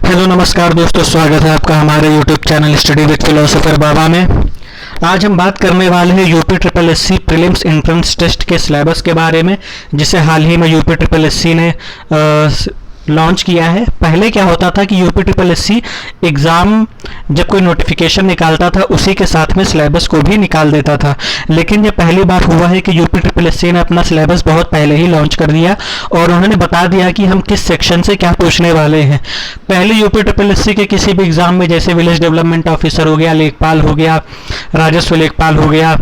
Hello नमस्कार दोस्तों, स्वागत है आपका हमारे YouTube channel study with philosopher Baba में। आज हम बात करने वाले हैं UP triple SC prelims entrance test के सिलेबस के बारे में, जिसे हाल ही में यूपी ट्रिपल एससी ने लॉन्च किया है। पहले क्या होता था कि यूपी ट्रिपल एससी एग्ज़ाम जब कोई नोटिफिकेशन निकालता था उसी के साथ में सिलेबस को भी निकाल देता था, लेकिन ये पहली बार हुआ है कि यूपी ट्रिपल एससी ने अपना सिलेबस बहुत पहले ही लॉन्च कर दिया और उन्होंने बता दिया कि हम किस सेक्शन से क्या पूछने वाले हैं। पहले यूपी ट्रिपल एससी के किसी भी एग्ज़ाम में जैसे विलेज डेवलपमेंट ऑफिसर हो गया, लेखपाल हो गया, राजस्व लेखपाल हो गया,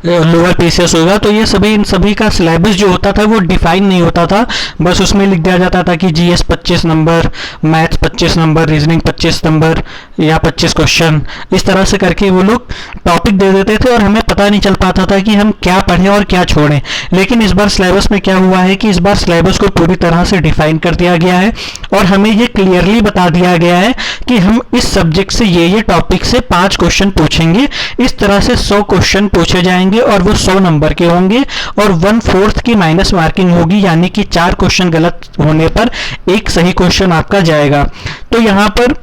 लोअर पीसीएस होगा, तो ये सभी इन सभी का सिलेबस जो होता था वो डिफाइन नहीं होता था। बस उसमें लिख दिया जाता था कि GS 25 number, maths 25 number, reasoning 25 number या 25 क्वेश्चन, इस तरह से करके वो लोग टॉपिक दे देते थे और हमें पता नहीं चल पाता था कि हम क्या पढ़ें और क्या छोड़ें। लेकिन इस बार सिलेबस में क्या हुआ है कि इस बार सिलेबस को पूरी तरह से डिफाइन कर दिया गया है और हमें ये क्लियरली बता दिया गया है कि हम इस सब्जेक्ट से ये टॉपिक से 5 क्वेश्चन पूछेंगे। इस तरह से 100 क्वेश्चन पूछे जाएंगे और वो 100 नंबर के होंगे और 1/4 की माइनस मार्किंग होगी, यानी कि 4 क्वेश्चन गलत होने पर एक सही क्वेश्चन आपका जाएगा। तो यहाँ पर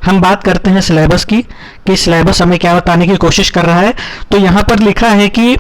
हम बात करते हैं सिलेबस की कि सिलेबस हमें क्या बताने की कोशिश कर रहा है। तो यहाँ पर लिखा है कि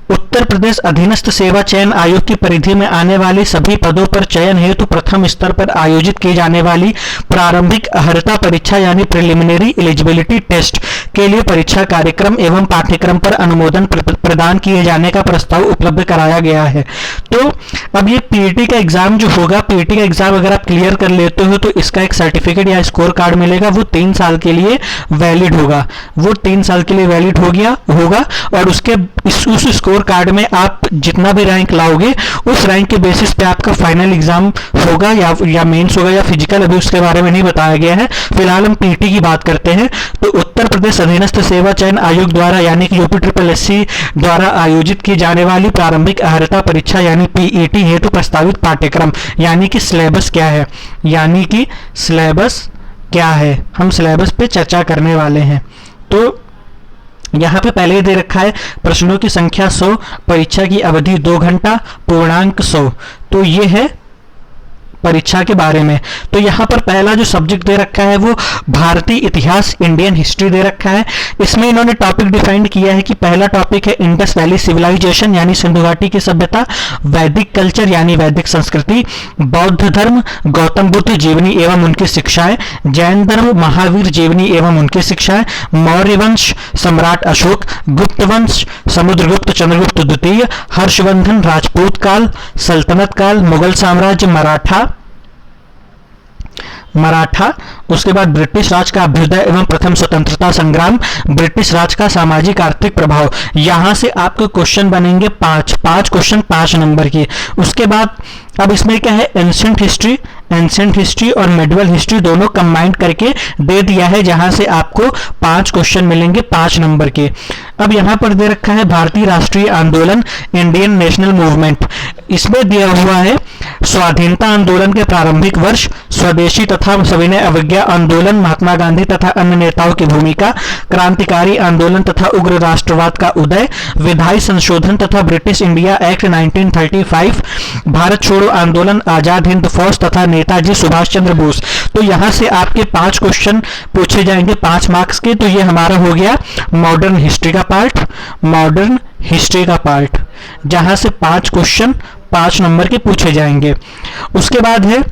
उत्तर प्रदेश अधीनस्थ सेवा चयन आयोग की परिधि में आने वाले सभी पदों पर चयन हेतु प्रथम स्तर पर आयोजित की जाने वाली प्रारंभिक अर्हता परीक्षा यानी प्रिलिमिनरी एलिजिबिलिटी टेस्ट के लिए परीक्षा कार्यक्रम एवं पाठ्यक्रम पर अनुमोदन प्रदान किए जाने का प्रस्ताव उपलब्ध कराया गया है। तो अब ये पीईटी का एग्जाम जो होगा, पीईटी का एग्जाम अगर आप क्लियर कर लेते हो तो इसका एक सर्टिफिकेट या स्कोर कार्ड मिलेगा, वो 3 साल के लिए वैलिड होगा। वो 3 साल के लिए वैलिड होगा और उसके उस स्कोर कार्ड में आप जितना भी रैंक लाओगे उस रैंक के बेसिस पे आपका फाइनल एग्जाम होगा या मेंस होगा या फिजिकल, अभी उसके बारे में नहीं बताया गया है। फिलहाल हम पीटी की बात करते हैं। तो उत्तर प्रदेश अधीनस्थ सेवा चयन आयोग द्वारा यानी कि यूपी ट्रिपल एससी द्वारा आयोजित की जाने वाली प्रारंभिक अर्हता परीक्षा यानी पीईटी हेतु प्रस्तावित पाठ्यक्रम यानी कि सिलेबस क्या है, यानी कि सिलेबस क्या है, हम सिलेबस पे चर्चा करने वाले हैं। तो यहाँ पे पहले ही दे रखा है प्रश्नों की संख्या 100, परीक्षा की अवधि 2 घंटा, पूर्णांक 100। तो ये है परीक्षा के बारे में। तो यहाँ पर पहला जो सब्जेक्ट दे रखा है वो भारतीय इतिहास, इंडियन हिस्ट्री दे रखा है। इसमें इन्होंने टॉपिक डिफाइंड किया है कि पहला टॉपिक है इंडस वैली सिविलाइजेशन यानी सिंधु घाटी की सभ्यता, वैदिक कल्चर यानी वैदिक संस्कृति, बौद्ध धर्म, गौतम बुद्ध जीवनी एवं उनकी शिक्षाएं, जैन धर्म, महावीर जीवनी एवं उनकी शिक्षाएं, मौर्य वंश, सम्राट अशोक, गुप्त वंश, समुद्रगुप्त चंद्रगुप्त द्वितीय, हर्षवर्धन, राजपूत काल, सल्तनत काल, मुगल साम्राज्य, मराठा, उसके बाद ब्रिटिश राज का अभ्युदय एवं प्रथम स्वतंत्रता संग्राम, ब्रिटिश राज का सामाजिक आर्थिक प्रभाव। यहां से आपके क्वेश्चन बनेंगे 5 क्वेश्चन 5 नंबर के। उसके बाद अब इसमें क्या है, एंशिएंट हिस्ट्री और मेडिवल हिस्ट्री दोनों कंबाइंड करके दे दिया है, जहां से आपको 5 क्वेश्चन मिलेंगे 5 नंबर के। अब यहां पर दे रखा है भारतीय राष्ट्रीय आंदोलन, इंडियन नेशनल मूवमेंट। इसमें दिया हुआ है स्वाधीनता आंदोलन के प्रारंभिक वर्ष, स्वदेशी तथा सविनय अवज्ञा आंदोलन, महात्मा गांधी तथा अन्य नेताओं की भूमिका, क्रांतिकारी आंदोलन तथा उग्र राष्ट्रवाद का उदय, विधायी संशोधन तथा ब्रिटिश इंडिया एक्ट 1935, भारत छोड़ो आंदोलन, आजाद हिंद फौज तथा नेताजी सुभाष चंद्र बोस। तो यहां से आपके 5 क्वेश्चन पूछे जाएंगे 5 मार्क्स के। तो ये हमारा हो गया मॉडर्न हिस्ट्री का पार्ट, जहां से 5 क्वेश्चन 5 नंबर के पूछे जाएंगे। उसके बाद है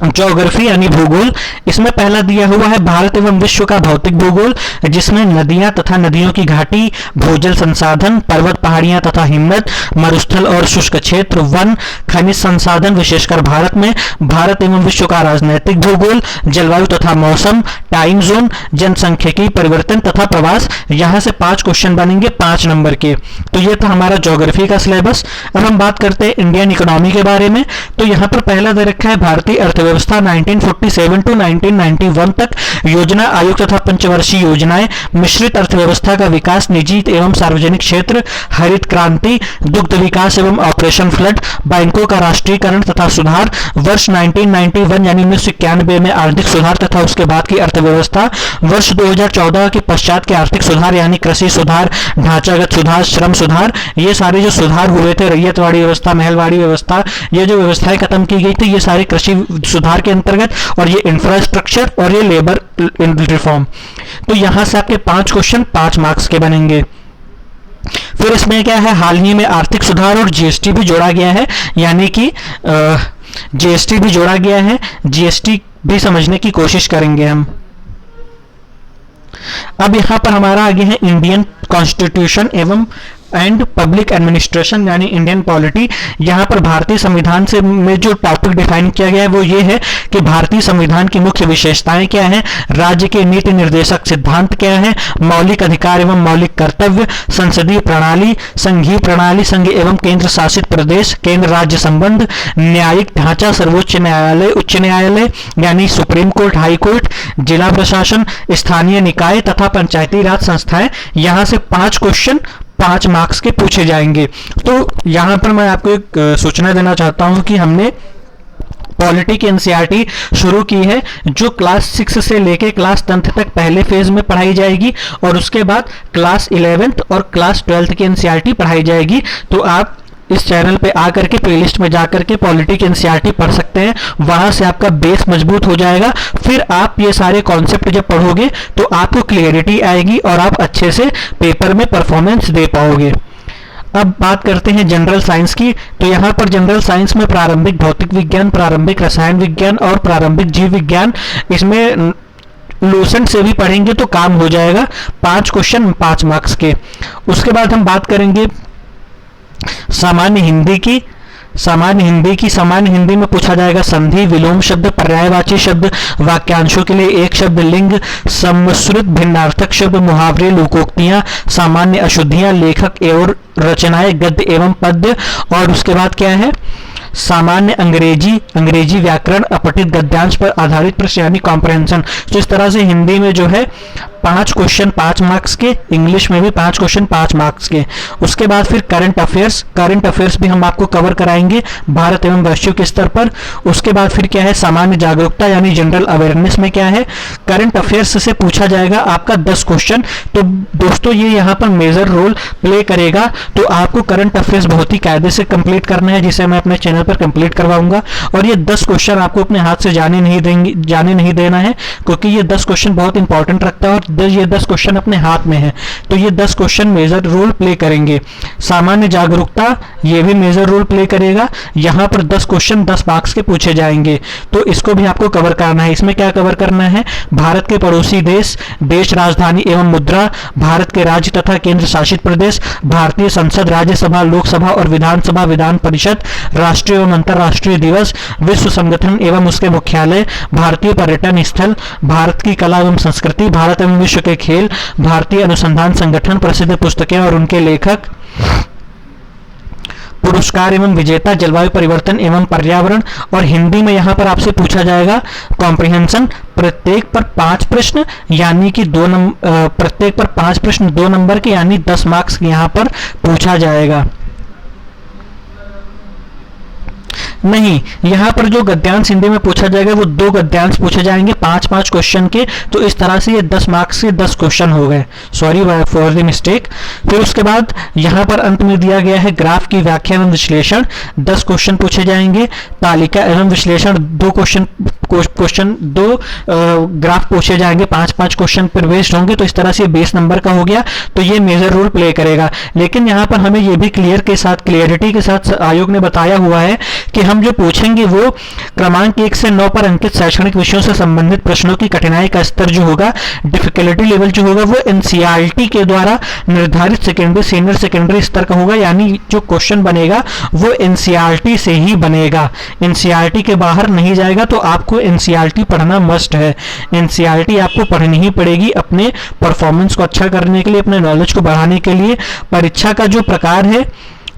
ज्योग्राफी यानी भूगोल। इसमें पहला दिया हुआ है भारत एवं विश्व का भौतिक भूगोल, जिसमें नदियां तथा नदियों की घाटी, भूजल संसाधन, पर्वत पहाड़ियां तथा हिमनद, मरुस्थल और शुष्क क्षेत्र, वन, खनिज संसाधन विशेषकर भारत में, भारत एवं विश्व का राजनैतिक भूगोल, जलवायु तथा मौसम, टाइम जोन, जनसंख्यिकी परिवर्तन तथा प्रवास। यहां से 5 क्वेश्चन बनेंगे 5 नंबर के। तो ये था हमारा ज्योग्राफी का सिलेबस। अब हम बात करते हैं इंडियन इकोनॉमी के बारे में। तो यहाँ पर पहला दे रखा है भारतीय अर्थव्यवस्था अर्थव्यवस्था 1947 टू 1991 तक, योजना आयोग तथा पंचवर्षीय योजनाएं, मिश्रित अर्थव्यवस्था का विकास, निजी एवं सार्वजनिक क्षेत्र, हरित क्रांति, दुग्ध विकास एवं ऑपरेशन फ्लड, बैंकों का राष्ट्रीयकरण तथा सुधार, वर्ष 1991 यानी 1991 में आर्थिक सुधार तथा उसके बाद की अर्थव्यवस्था, वर्ष 2014 के पश्चात के आर्थिक सुधार यानी कृषि सुधार, ढांचागत सुधार, श्रम सुधार, ये सारे जो सुधार हुए थे, रैयतवाड़ी व्यवस्था, महलवाड़ी व्यवस्था, ये जो व्यवस्थाएं खत्म की गई थी, ये सारे कृषि सुधार के अंतर्गत, और ये इंफ्रास्ट्रक्चर और ये लेबर रिफॉर्म। तो यहां से आपके 5 क्वेश्चन 5 मार्क्स के बनेंगे। फिर इसमें क्या है, हाल ही में आर्थिक सुधार और जीएसटी भी जोड़ा गया है, यानी कि जीएसटी भी जोड़ा गया है, जीएसटी भी समझने की कोशिश करेंगे हम। अब यहां पर हमारा आगे है इंडियन कॉन्स्टिट्यूशन एवं एंड पब्लिक एडमिनिस्ट्रेशन यानी इंडियन पॉलिटी। यहाँ पर भारतीय संविधान से में जो टॉपिक डिफाइन किया गया है वो ये है कि भारतीय संविधान की मुख्य विशेषताएं क्या हैं, राज्य के नीति निर्देशक सिद्धांत क्या है, मौलिक अधिकार एवं मौलिक कर्तव्य, संसदीय प्रणाली, संघीय प्रणाली, संघ एवं केंद्र शासित प्रदेश, केंद्र राज्य संबंध, न्यायिक ढांचा, सर्वोच्च न्यायालय, उच्च न्यायालय यानी सुप्रीम कोर्ट, हाई कोर्ट, जिला प्रशासन, स्थानीय निकाय तथा पंचायती राज संस्थाएं। यहाँ से 5 क्वेश्चन 5 मार्क्स के पूछे जाएंगे। तो यहां पर मैं आपको एक सूचना देना चाहता हूं कि हमने पॉलिटी की एनसीईआरटी शुरू की है, जो क्लास 6 से लेके क्लास 10th तक पहले फेज में पढ़ाई जाएगी, और उसके बाद क्लास 11th और क्लास 12th की एनसीईआरटी पढ़ाई जाएगी। तो आप इस चैनल पे आकर के प्लेलिस्ट में जाकर के पॉलिटी की एनसीईआरटी पढ़ सकते हैं, वहां से आपका बेस मजबूत हो जाएगा। फिर आप ये सारे कॉन्सेप्ट जब पढ़ोगे तो आपको क्लियरिटी आएगी और आप अच्छे से पेपर में परफॉर्मेंस दे पाओगे। अब बात करते हैं जनरल साइंस की। तो यहाँ पर जनरल साइंस में प्रारंभिक भौतिक विज्ञान, प्रारंभिक रसायन विज्ञान और प्रारंभिक जीव विज्ञान, इसमें लूसेंट से भी पढ़ेंगे तो काम हो जाएगा। 5 क्वेश्चन 5 मार्क्स के। उसके बाद हम बात करेंगे सामान्य हिंदी की। सामान्य हिंदी में पूछा जाएगा संधि, विलोम शब्द, पर्यायवाची शब्द, वाक्यांशों के लिए एक शब्द, लिंग, सम्मिश्रित भिन्नार्थक शब्द, मुहावरे, लोकोक्तियां, सामान्य अशुद्धियां, लेखक एवं रचनाएं, गद्य एवं पद्य। और उसके बाद क्या है, सामान्य अंग्रेजी व्याकरण, अपठित गद्यांश पर आधारित प्रश्न यानी कॉम्प्रहेंशन। तो इस तरह से हिंदी में जो है 5 क्वेश्चन 5 मार्क्स के, इंग्लिश में भी 5 क्वेश्चन 5 मार्क्स के। उसके बाद फिर करंट अफेयर्स भी हम आपको कवर कराएंगे भारत एवं वैश्विक स्तर पर। उसके बाद फिर क्या है, सामान्य जागरूकता यानी जनरल अवेयरनेस में क्या है, करंट अफेयर्स से पूछा जाएगा आपका 10 क्वेश्चन। तो दोस्तों ये यहाँ पर मेजर रोल प्ले करेगा। तो आपको करंट अफेयर्स बहुत ही कायदे से कंप्लीट करना है, जिसे मैं अपने चैनल पर कंप्लीट करवाऊंगा। और ये 10 क्वेश्चन आपको अपने हाथ से जाने नहीं देना है, क्योंकि ये 10 क्वेश्चन बहुत इंपॉर्टेंट रखता है और ये 10 क्वेश्चन अपने हाथ में है। तो ये 10 क्वेश्चन मेजर रोल प्ले करेंगे। सामान्य जागरूकता ये भी मेजर रोल प्ले करेगा। यहाँ पर 10 क्वेश्चन 10 मार्क्स के पूछे जाएंगे, तो इसको भी आपको कवर करना है। इसमें क्या कवर करना है, भारत के पड़ोसी देश, देश राजधानी एवं मुद्रा, भारत के राज्य तथा केंद्र शासित प्रदेश, भारतीय संसद, राज्यसभा, लोकसभा और विधानसभा, विधान परिषद, राष्ट्रीय एवं अंतर्राष्ट्रीय दिवस, विश्व संगठन एवं उसके मुख्यालय, भारतीय पर्यटन स्थल, भारत की कला एवं संस्कृति, भारत एवं विश्व के खेल, भारतीय अनुसंधान संगठन, प्रसिद्ध पुस्तकें और उनके लेखक, पुरस्कार एवं विजेता, जलवायु परिवर्तन एवं पर्यावरण। और हिंदी में यहाँ पर आपसे पूछा जाएगा कॉम्प्रिहेंशन, प्रत्येक पर 5 प्रश्न यानी कि प्रत्येक पर 5 प्रश्न 2 नंबर के यानी 10 मार्क्स यहाँ पर पूछा जाएगा। नहीं, यहाँ पर जो गद्यांश हिंदी में पूछा जाएगा वो 2 गद्यांश पूछे जाएंगे 5-5 क्वेश्चन के। तो इस तरह से ये 10 मार्क्स के 10 क्वेश्चन हो गए, सॉरी फॉर द मिस्टेक। फिर उसके बाद यहाँ पर अंत में दिया गया है ग्राफ की व्याख्या एवं विश्लेषण, 10 क्वेश्चन पूछे जाएंगे। तालिका एवं विश्लेषण 2 ग्राफ पूछे जाएंगे, 5-5 क्वेश्चन पर बेस्ड होंगे। तो इस तरह से 20 नंबर का हो गया। तो ये मेजर रोल प्ले करेगा। लेकिन यहाँ पर हमें ये भी क्लियरिटी के साथ आयोग ने बताया हुआ है कि हम जो पूछेंगे वो क्रमांक 1 से 9 पर अंकित शैक्षणिक विषयों से संबंधित प्रश्नों की कठिनाई का स्तर जो होगा, डिफिकल्टी लेवल जो होगा, वो एनसीईआरटी के द्वारा निर्धारित सेकेंडरी सीनियर सेकेंडरी स्तर का होगा। यानी जो क्वेश्चन बनेगा वो एनसीईआरटी से ही बनेगा, एनसीईआरटी के बाहर नहीं जाएगा। तो आपको एनसीईआरटी पढ़ना मस्ट है। एनसीईआरटी आपको पढ़नी ही पड़ेगी अपने परफॉर्मेंस को अच्छा करने के लिए, अपने नॉलेज को बढ़ाने के लिए। परीक्षा का जो प्रकार है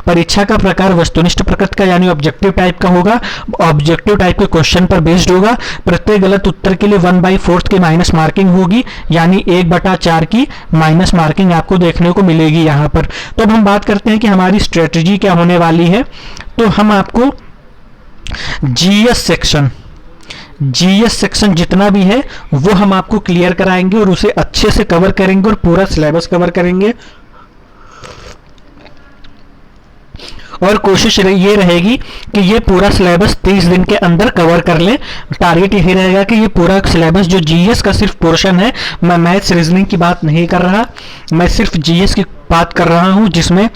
परीक्षा का प्रकार वस्तुनिष्ठ प्रकृति का यानी ऑब्जेक्टिव टाइप का होगा, ऑब्जेक्टिव टाइप के क्वेश्चन पर बेस्ड होगा। प्रत्येक गलत उत्तर के लिए 1/4 की माइनस मार्किंग होगी, यानी 1/4 की माइनस मार्किंग आपको देखने को मिलेगी यहाँ पर। तो अब हम बात करते हैं कि हमारी स्ट्रेटजी क्या होने वाली है। तो हम आपको जीएस सेक्शन जितना भी है वो हम आपको क्लियर कराएंगे और उसे अच्छे से कवर करेंगे और पूरा सिलेबस कवर करेंगे। और कोशिश ये रहेगी कि ये पूरा सिलेबस 30 दिन के अंदर कवर कर ले। टारगेट यही रहेगा कि ये पूरा सिलेबस जो जीएस का सिर्फ पोर्शन है, मैं मैथ्स रीजनिंग की बात नहीं कर रहा, मैं सिर्फ जीएस की बात कर रहा हूँ, जिसमें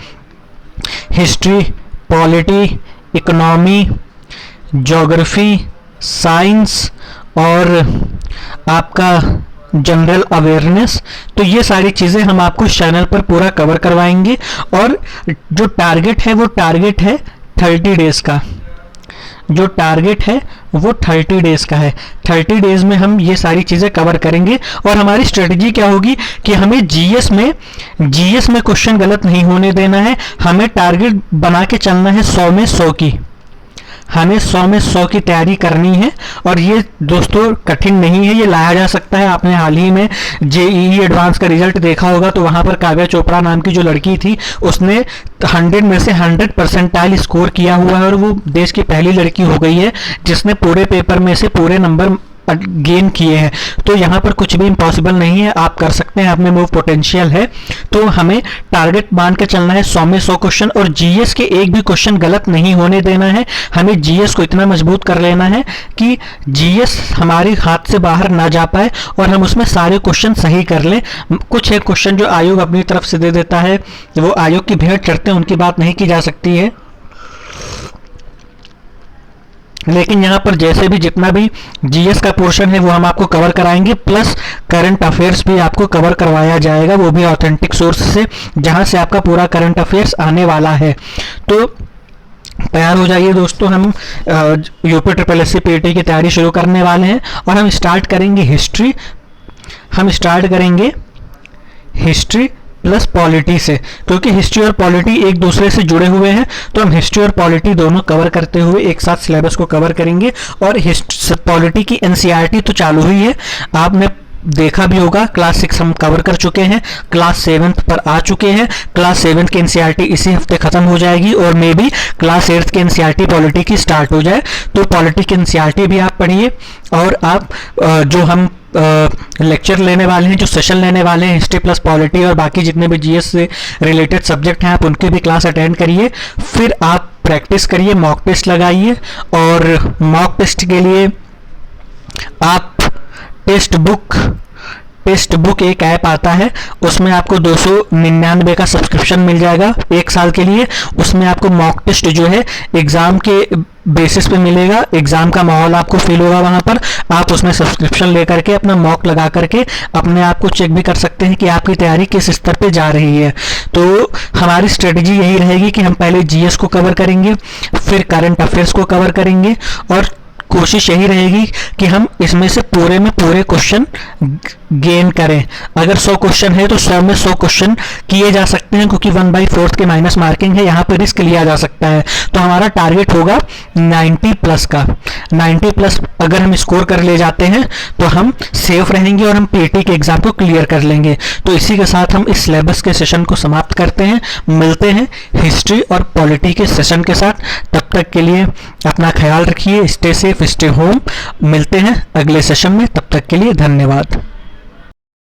history, polity, economy, geography, science और आपका जनरल अवेयरनेस। तो ये सारी चीज़ें हम आपको चैनल पर पूरा कवर करवाएंगे। और जो टारगेट है वो टारगेट है 30 डेज़ का, जो टारगेट है वो 30 डेज़ का है। 30 डेज़ में हम ये सारी चीज़ें कवर करेंगे। और हमारी स्ट्रेटजी क्या होगी कि हमें जीएस में क्वेश्चन गलत नहीं होने देना है। हमें टारगेट बना के चलना है 100 में 100 की, हमें 100 में 100 की तैयारी करनी है। और ये दोस्तों कठिन नहीं है, ये लाया जा सकता है। आपने हाल ही में जेईई एडवांस का रिजल्ट देखा होगा, तो वहाँ पर काव्या चोपड़ा नाम की जो लड़की थी उसने 100 में से 100 परसेंटाइल स्कोर किया हुआ है और वो देश की पहली लड़की हो गई है जिसने पूरे पेपर में से पूरे नंबर गेन किए हैं। तो यहाँ पर कुछ भी इम्पॉसिबल नहीं है, आप कर सकते हैं, आप में मूव पोटेंशियल है। तो हमें टारगेट मान के चलना है 100 में 100 क्वेश्चन, और जीएस के एक भी क्वेश्चन गलत नहीं होने देना है। हमें जीएस को इतना मजबूत कर लेना है कि जीएस हमारे हाथ से बाहर ना जा पाए और हम उसमें सारे क्वेश्चन सही कर लें। कुछ एक क्वेश्चन जो आयोग अपनी तरफ से दे देता है, वो आयोग की भेंट चढ़ते हैं, उनकी बात नहीं की जा सकती है। लेकिन यहाँ पर जैसे भी जितना भी जीएस का पोर्शन है वो हम आपको कवर कराएंगे, प्लस करंट अफेयर्स भी आपको कवर करवाया जाएगा, वो भी ऑथेंटिक सोर्स से, जहाँ से आपका पूरा करंट अफेयर्स आने वाला है। तो तैयार हो जाइए दोस्तों, हम यूपी ट्रिपल एससी पीटी की तैयारी शुरू करने वाले हैं। और हम स्टार्ट करेंगे हिस्ट्री प्लस पॉलिटी से, क्योंकि हिस्ट्री और पॉलिटी एक दूसरे से जुड़े हुए हैं। तो हम हिस्ट्री और पॉलिटी दोनों कवर करते हुए एक साथ सिलेबस को कवर करेंगे। और पॉलिटी की एनसीईआरटी तो चालू हुई है, आपने देखा भी होगा। क्लास 6 हम कवर कर चुके हैं, क्लास 7 पर आ चुके हैं। क्लास 7 की एनसीईआरटी इसी हफ्ते खत्म हो जाएगी और मे भी क्लास 8 की एनसीईआरटी पॉलिटी की स्टार्ट हो जाए। तो पॉलिटी की एनसीईआरटी भी आप पढ़िए, और आप जो हम लेक्चर लेने वाले हैं, जो सेशन लेने वाले हैं हिस्ट्री प्लस पॉलिटी और बाकी जितने भी जीएस से रिलेटेड सब्जेक्ट हैं, आप उनकी भी क्लास अटेंड करिए। फिर आप प्रैक्टिस करिए, मॉक टेस्ट लगाइए। और मॉक टेस्ट के लिए आप टेस्ट बुक एक ऐप आता है, उसमें आपको 299 का सब्सक्रिप्शन मिल जाएगा 1 साल के लिए। उसमें आपको मॉक टेस्ट जो है एग्जाम के बेसिस पे मिलेगा, एग्जाम का माहौल आपको फील होगा वहां पर। आप उसमें सब्सक्रिप्शन लेकर के अपना मॉक लगा करके अपने आप को चेक भी कर सकते हैं कि आपकी तैयारी किस स्तर पे जा रही है। तो हमारी स्ट्रेटजी यही रहेगी कि हम पहले जीएस को कवर करेंगे, फिर करंट अफेयर्स को कवर करेंगे, और कोशिश यही रहेगी कि हम इसमें से पूरे में पूरे क्वेश्चन गेन करें। अगर 100 क्वेश्चन है तो 100 में 100 क्वेश्चन किए जा सकते हैं, क्योंकि 1/4 के माइनस मार्किंग है, यहाँ पर रिस्क लिया जा सकता है। तो हमारा टारगेट होगा 90 प्लस का। 90 प्लस अगर हम स्कोर कर ले जाते हैं तो हम सेफ रहेंगे और हम पीटी के एग्जाम को क्लियर कर लेंगे। तो इसी के साथ हम इस सिलेबस के सेशन को समाप्त करते हैं। मिलते हैं हिस्ट्री और पॉलिटी के सेशन के साथ। तब तक के लिए अपना ख्याल रखिए, स्टे सेफ, स्टे होम। मिलते हैं अगले सेशन में, तब तक के लिए धन्यवाद।